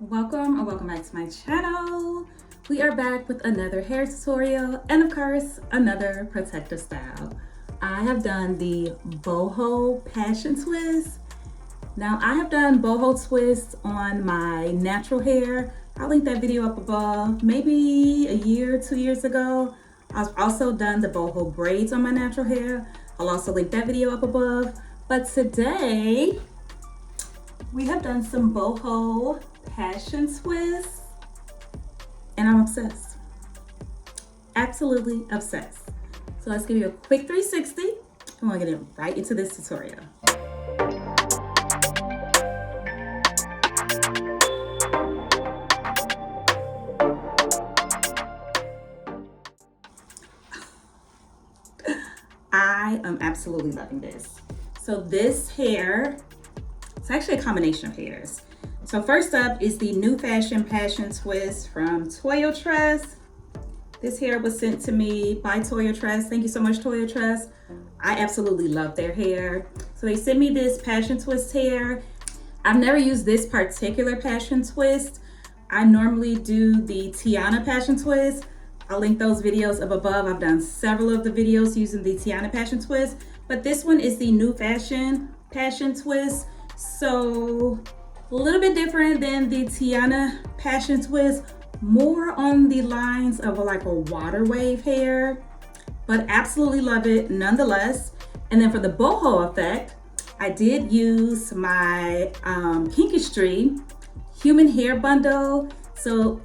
Welcome or welcome back to my channel. We are back with another hair tutorial and of course another protective style. I have done the boho passion twist. Now I have done boho twists on my natural hair. I'll link that video up above. Maybe a year, 2 years ago. I've also done the boho braids on my natural hair. I'll also link that video up above. But today we have done some boho passion twists and I'm obsessed. Absolutely obsessed. So let's give you a quick 360 and we'll get right into this tutorial. I am absolutely loving this. So this hair, it's actually a combination of hairs. So first up is the New Fashion Passion Twist from Toyo Tress. This hair was sent to me by Toyo Tress. Thank you so much, Toyo Tress. I absolutely love their hair. So they sent me this Passion Twist hair. I've never used this particular Passion Twist. I normally do the Tiana Passion Twist. I'll link those videos up above. I've done several of the videos using the Tiana Passion Twist, but this one is the New Fashion Passion Twist. So a little bit different than the Tiana Passion Twist, more on the lines of like a water wave hair, but absolutely love it nonetheless. And then for the boho effect, I did use my Kinkistry human hair bundle. So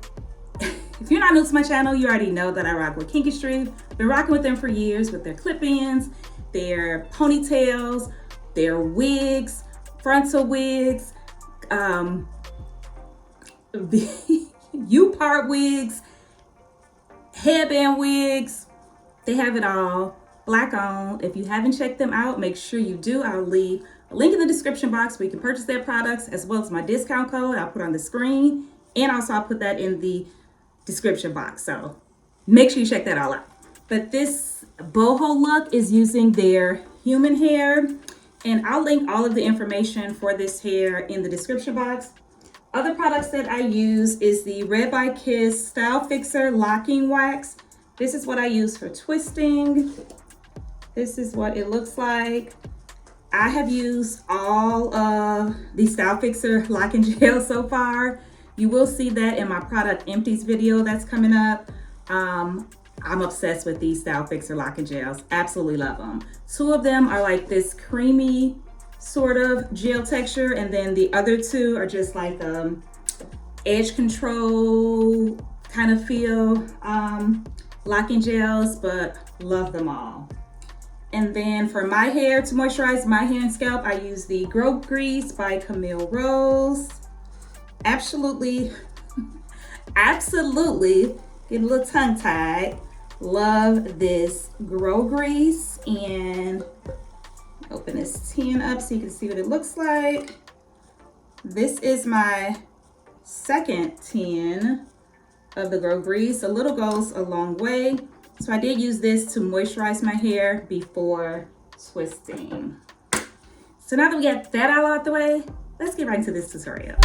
if you're not new to my channel, you already know that I rock with Kinkistry. Been rocking with them for years with their clip-ins, their ponytails, their wigs, frontal wigs, U-part wigs, headband wigs. They have it all, black owned. If you haven't checked them out, make sure you do. I'll leave a link in the description box where you can purchase their products, as well as my discount code I'll put on the screen, and also I'll put that in the description box. So make sure you check that all out. But this boho look is using their human hair, and I'll link all of the information for this hair in the description box. Other products that I use is the Red by Kiss Style Fixer Locking Wax. This is what I use for twisting. This is what it looks like. I have used all of the Style Fixer Locking Gel so far. You will see that in my product empties video that's coming up. I'm obsessed with these Style Fixer Locking Gels. Absolutely love them. Two of them are like this creamy sort of gel texture, and then the other two are just like edge control kind of feel locking gels, but love them all. And then for my hair, to moisturize my hair and scalp, I use the Grow Grease by Camille Rose. Absolutely, absolutely, getting a little tongue-tied. Love this Grow Grease, and open this tin up so you can see what it looks like. This is my second tin of the Grow Grease. A little goes a long way. So I did use this to moisturize my hair before twisting. So now that we got that all out the way, let's get right into this tutorial.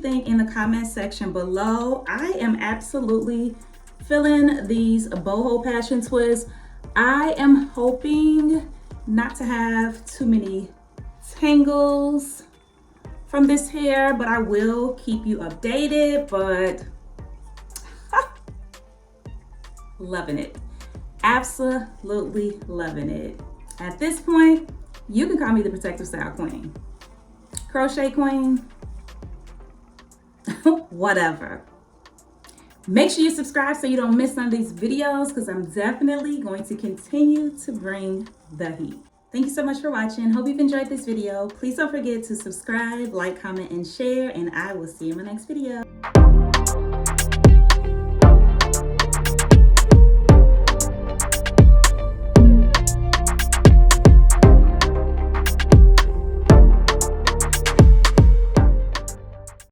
think in the comment section below. I am absolutely feeling these boho passion twists. I am hoping not to have too many tangles from this hair, but I will keep you updated. But loving it. Absolutely loving it. At this point, you can call me the protective style queen, crochet queen, whatever. Make sure you subscribe so you don't miss none of these videos, because I'm definitely going to continue to bring the heat. Thank you so much for watching. Hope you've enjoyed this video. Please don't forget to subscribe, like, comment, and share, and I will see you in my next video.